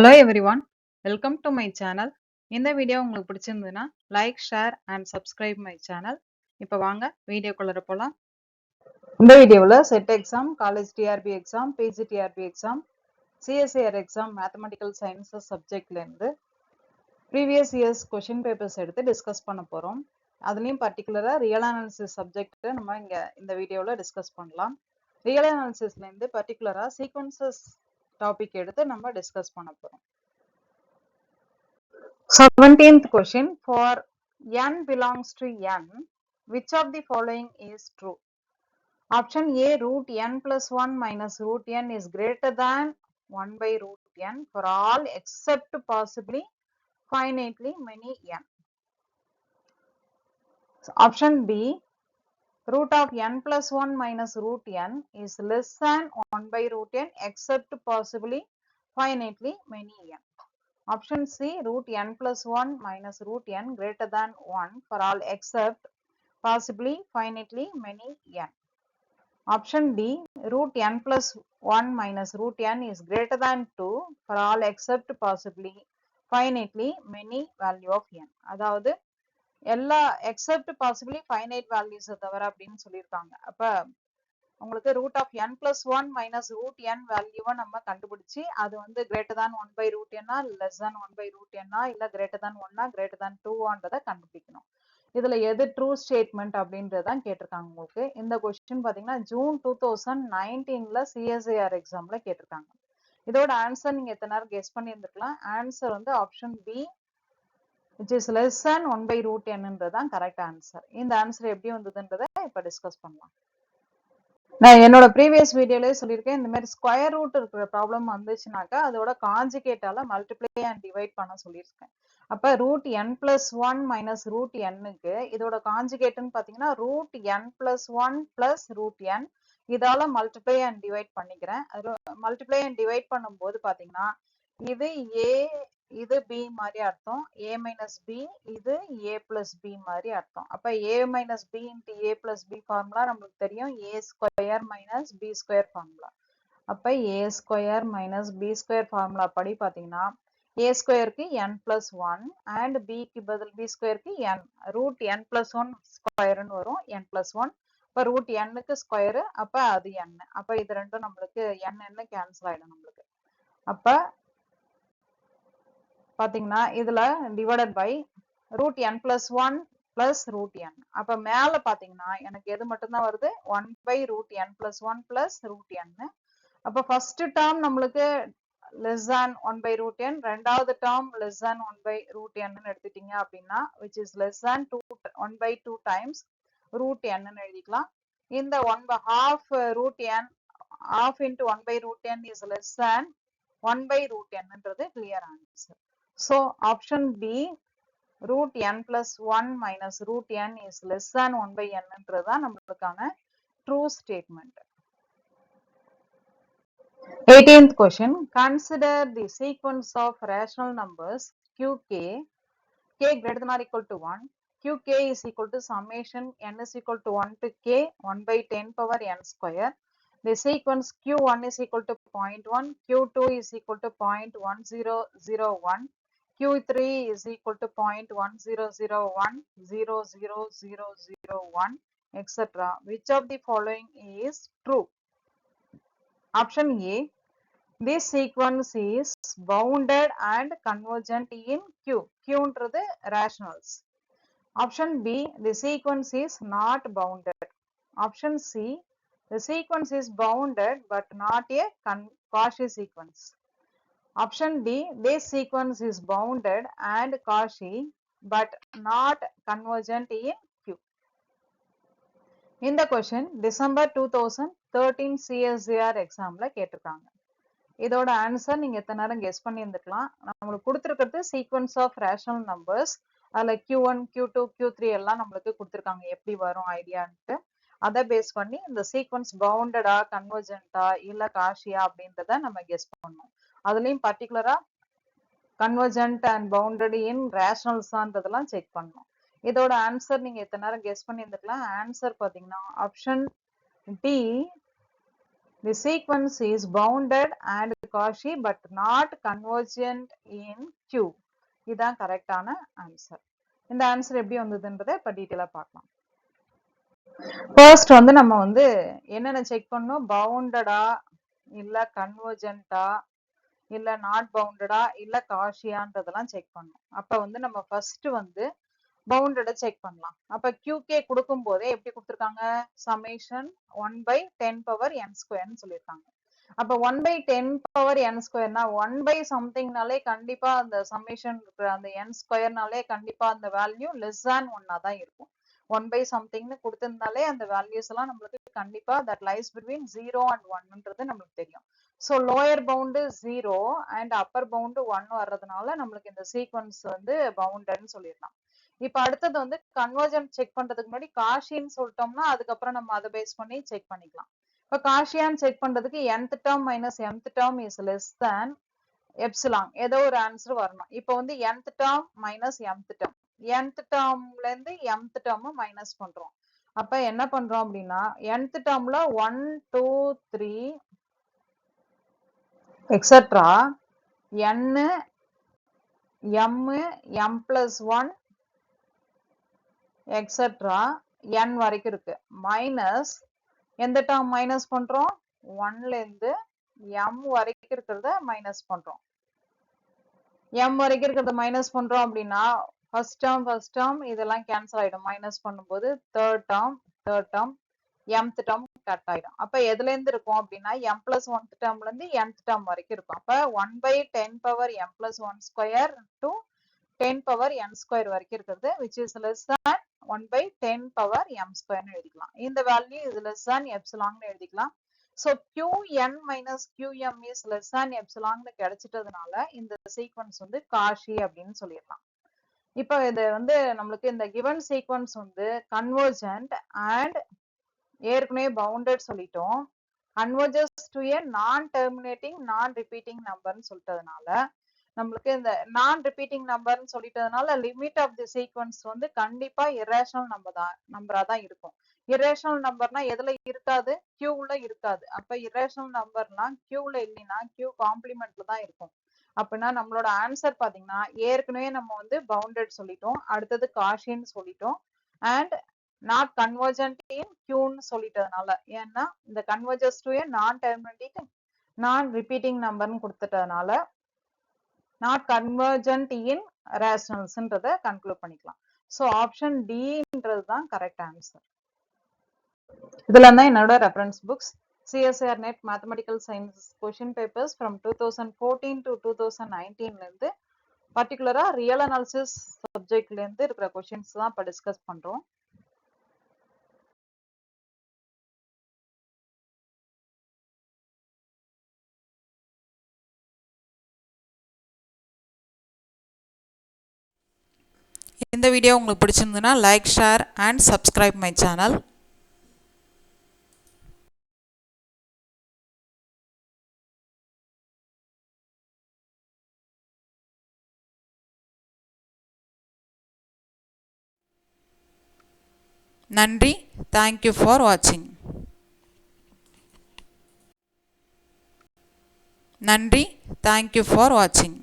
Hello everyone, welcome to my channel. இந்த video உங்களுக்கு பிடிச்சிருந்ததுன்னா like, share and subscribe my channel. இப்போ வாங்க வீடியோக்குள்ள போகலாம். இந்த வீடியோவில் SET exam, college TRB exam, PG TRB exam, CSIR exam, mathematical sciences சப்ஜெக்ட்லேருந்து ப்ரீவியஸ் இயர்ஸ் கொஷின் பேப்பர்ஸ் எடுத்து டிஸ்கஸ் பண்ண போகிறோம். அதுலேயும் பர்டிகுலராக ரியல் அனாலிசிஸ் சப்ஜெக்ட் நம்ம இங்கே இந்த வீடியோவில் டிஸ்கஸ் பண்ணலாம். ரியல் அனாலிசிஸ்லேருந்து பர்டிகுலராக சீக்வன்சஸ் டாபிக் எடுத்து நம்ம டிஸ்கஸ் பண்ண போகிறோம். 17th question. For n belongs to n, which of the following is true? Option A, root n plus 1 minus root n is greater than 1 by root n for all except possibly finitely many n. Option B, root of n plus 1 minus root n is less than 1 by root n except possibly finitely many n. Option C, root n plus 1 minus root n greater than 1 for all except possibly finitely many n. Option D, root n plus 1 minus root n is greater than 2 for all except possibly finitely many value of n. அதாவது எல்லா except possibly finite values தவிர அப்படின்னு சொல்லியிருக்காங்க. அப்ப உங்களுக்கு root of n plus 1 minus root n வேல்யூவை நம்ம கண்டுபிடிச்சி அது வந்து greater than 1 by root n less than 1 by root n இல்ல greater than 1 greater than 2 கண்டுபிடிக்கணும். இதுல எது ட்ரூ ஸ்டேட்மெண்ட் அப்படின்றதான் கேட்டிருக்காங்க. உங்களுக்கு இந்த கொஸ்டின் பாத்தீங்கன்னா ஜூன் 2019ல சிஎஸ்ஐஆர் எக்ஸாம்ல கேட்டிருக்காங்க. இதோட ஆன்சர் நீங்க எத்தனை நேரம் கெஸ் பண்ணி இருந்திருக்கலாம். ஆன்சர் வந்து option B, which is less than 1 by root n correct answer. இந்த ஆன்சர் எப்படி வந்ததுன்றதை இப்ப டிஸ்கஸ் பண்ணலாம். நான் என்னோட ப்ரீவியஸ் வீடியோலயே சொல்லியிருக்கேன், இந்த மாதிரி ஸ்கொயர் ரூட் இருக்கிற ப்ராப்ளம் வந்துச்சுனாக்கா அதோட காஞ்சுகேட்டால மல்டிப்ளை அண்ட் டிவைட் பண்ண சொல்லியிருக்கேன். அப்ப root n plus 1 minus root என்னுக்கு இதோட காஞ்சுகேட்னு பாத்தீங்கன்னா root n plus 1 plus root n. இதால மல்டிப்ளை அண்ட் டிவைட் பண்ணிக்கிறேன். மல்டிப்ளை அண்ட் டிவைட் பண்ணும்போது பாத்தீங்கன்னா இது ஏ, இது பி மாதிரி அர்த்தம், ஏ மைனஸ் பி, இது ஏ பிளஸ் பி மாதிரி அர்த்தம். அப்ப a minus b into a plus b formula நம்மளுக்கு தெரியும், a square minus b square formula. அப்ப a square minus b square formula படி பாத்தீங்கன்னா ஏ ஸ்கொயருக்கு n பிளஸ் 1 அண்ட் பிக்கு பதில் பி ஸ்கொயருக்கு n, ரூட் n பிளஸ் 1 ஸ்கொயர்னு வரும், n பிளஸ் 1. அப்ப ரூட் nக்கு ஸ்கொயரு, அப்ப அது n. அப்ப இது ரெண்டும் நம்மளுக்கு n கேன்சல் ஆயிடும் நம்மளுக்கு. அப்ப பாத்தீங்கன்னா இதுல divided by root n plus 1 plus root n. அப்ப மேல பாத்தீங்கன்னா எனக்கு எது மட்டும்தான் வருது, 1 by root n plus 1 plus root n. அப்ப ஃபர்ஸ்ட் டேர்ம் நம்மளுக்கு less than 1 by root n, ரெண்டாவது term less than 1 by root n எடுத்துட்டீங்க அப்படின்னா which is less than 1 by 2 times root n எழுதிக்கலாம். இந்த 1 by half root n, half into 1 by root n is less than 1 by root n ன்றது clear answer. So option B, root n plus 1 minus root n is less than 1 by n ன்றதுதான் நம்மளுக்கான true statement. 18th question. Consider the sequence of rational numbers qk, k greater than or equal to 1, qk is equal to summation n is equal to 1 to k 1 by 10 power n square. The sequence q1 is equal to 0.1, q2 is equal to 0.1001, q3 is equal to 0.1001, 00001, etc. Which of the following is true? Option A, this sequence is bounded and convergent in Q. Q ன்றது rationals. Option B, the sequence is not bounded. Option C, the sequence is bounded but not a Cauchy sequence. Option D, this sequence is bounded and Cauchy but not convergent in Q. இந்த question December 2013 CSIR எக்ஸாம்ல கேட்டிருக்காங்க. இதோட answer நீங்க எத்தனை நேரம் guess பண்ணி இருந்துக்கலாம். நம்மளுக்கு கொடுத்துருக்கிறது சீக்வன்ஸ் ஆஃப் ரேஷனல் நம்பர்ஸ். அதுல Q1, Q2, Q3 எல்லாம் நம்மளுக்கு கொடுத்துருக்காங்க, எப்படி வரும் ஐடியான்ட்டு. அதை பேஸ் பண்ணி இந்த சீக்வன்ஸ் பவுண்டடா, கன்வர்ஜென்டா இல்ல காஷியா அப்படின்றத நம்ம கெஸ் பண்ணணும். அதுலயும் particularly convergent and bounded in ரேஷனல்ஸான்றதெல்லாம் செக் பண்ணணும். இதோட ஆன்சர் நீங்க எத்தனை நேரம் கெஸ் பண்ணி இருந்துக்கலாம். ஆன்சர் பாத்தீங்கன்னா option D, The sequence is bounded and Cauchy but not convergent in Q. இதுதான் கரெக்டான ஆன்சர். இந்த ஆன்சர் எப்படி வந்ததுன்றதை இப்ப டீட்டெயிலா பார்க்கலாம். ஃபர்ஸ்ட் வந்து நம்ம வந்து என்னென்ன செக் பண்ணோம், பவுண்டடா இல்ல கன்வர்ஜென்டா இல்ல நாட் பவுண்டடா இல்ல காஷியான்றதெல்லாம் செக் பண்ணோம். அப்ப வந்து நம்ம ஃபர்ஸ்ட் வந்து பவுண்டட செக் பண்ணலாம். அப்ப QK கொடுக்கும் போதே எப்படி கொடுத்துருக்காங்க, சமேஷன் 1/10^n² சொல்லியிருக்காங்க. அப்ப 1/10^n²னா 1 சம்திங்னாலே கண்டிப்பா அந்த சமேஷன் அந்த n²னாலே கண்டிப்பா அந்த வேல்யூ லெஸ் தேன் 1 தான் இருக்கும். 1 சம்திங்னு கொடுத்திருந்தாலே அந்த வேல்யூஸ் எல்லாம் நம்மளுக்கு கண்டிப்பா that lies between 0 and 1ன்றது நம்மளுக்கு தெரியும். So lower pound 0 and upper pound 1 வர்றதுனால நம்மளுக்கு இந்த சீக்வன்ஸ் வந்து பவுண்டட்னு சொல்லிடலாம். இப்ப அடுத்தது வந்து கன்வர்ஜென்ட் செக் பண்றதுக்கு முன்னாடி காஷின்னு சொல்லிட்டோம்னா அதுக்கப்புறம் நம்ம அதை பேஸ் பண்ணி செக் பண்ணிக்கலாம். இப்ப காஷியான்னு செக் பண்றதுக்கு nth term minus mth term is less than epsilon ஏதோ ஒரு ஆன்சர் வரணும். இப்ப வந்து nth term minus mth term, nth termல இருந்து mth term மைனஸ் பண்றோம். அப்ப என்ன பண்றோம் அப்படின்னா nth termல 1 2 3 etcetera n m plus 1 etcetera n வரைக்கும் இருக்கு. மைனஸ் எந்த டேர்ம் மைனஸ் பண்றோம், 1ல இருந்து m வரைக்கும் இருக்கிறத மைனஸ் பண்றோம். m வரைக்கும் இருக்கிறத மைனஸ் பண்றோம் அப்படின்னா ஃபர்ஸ்ட் டேர்ம் இதெல்லாம் கேன்சல் ஆயிடும். மைனஸ் பண்ணும்போது third term mth term cut ஆயிடும். அப்ப எதுல இருந்து இருக்கும் அப்படின்னா m plus 1th டேர்ம்ல இருந்து nth டேர்ம் வரைக்கும் இருக்கும். அப்ப 1/10^m+1² to 10^n² வரைக்கும் இருக்கிறது which is less than 1/10^m² எழுதிக்கலாம். இந்த வேல்யூ இது less than epsilon எழுதிக்கலாம். So qn minus qm is less than epsilon கிடைச்சிட்டதுனால இந்த சீக்வன்ஸ் வந்து காஷி அப்படின்னு சொல்லிடலாம். இப்போ இது வந்து நம்மளுக்கு இந்த கிவன் சீக்வன்ஸ் வந்து கன்வர்ஜென்ட் அண்ட் ஏற்கனவே பவுண்டட் சொல்லிட்டோம். கன்வர்ஜஸ் டு ஏ நான் டெர்மினேட்டிங் நான் ரிப்பீட்டிங் நம்பர்னு சொல்லிட்டதுனால நம்மளுக்கு இந்த நான் ரிப்பீட்டிங் நம்பர்னு சொல்லிட்டதுனால லிமிட் ஆஃப் தி சீக்வன்ஸ் வந்து கண்டிப்பா இரேஷனல் நம்பரா தான் இருக்கும். இரேஷனல் நம்பர்னா எதுல இருக்காது, கியூல இருக்காது. அப்ப இரேஷனல் நம்பர்னா கியூல இல்லைன்னா கியூ காம்ப்ளிமெண்ட்ல தான் இருக்கும். அப்படின்னா நம்மளோட ஆன்சர் பாத்தீங்கன்னா ஏற்கனவே நம்ம வந்து பவுண்டட் சொல்லிட்டோம், அடுத்தது காஷின்னு சொல்லிட்டோம் அண்ட் நாட் கன்வர்ஜென்ட் இன் கியூன்னு சொல்லிட்டதுனால, ஏன்னா இந்த கன்வர்ஜஸ் டு ஏ நான் டெர்மினேட்டிங் நான் ரிப்பீட்டிங் நம்பர்னு கொடுத்துட்டதுனால நாட் கன்வர்ஜென்ட் இன் ரேஷனல்ஸ்ன்றதை கன்க்ளூட் பண்ணிக்கலாம். ஸோ ஆப்ஷன் டின்றது தான் கரெக்ட் ஆன்சர். இதுல தான் என்னோட reference books CSIR NET mathematical science question papers from 2014 to 2019ல இருந்து பர்டிகுலரா ரியல் அனாலிசிஸ் சப்ஜெக்ட்ல இருந்து இருக்கிற கொஷின்ஸ் தான் இப்ப டிஸ்கஸ் பண்றோம். இந்த வீடியோ உங்களுக்கு பிடிச்சிருந்ததுன்னா like, share and subscribe my channel. நன்றி. தேங்க்யூ ஃபார் வாட்சிங். நன்றி. தேங்க்யூ ஃபார் வாட்சிங்.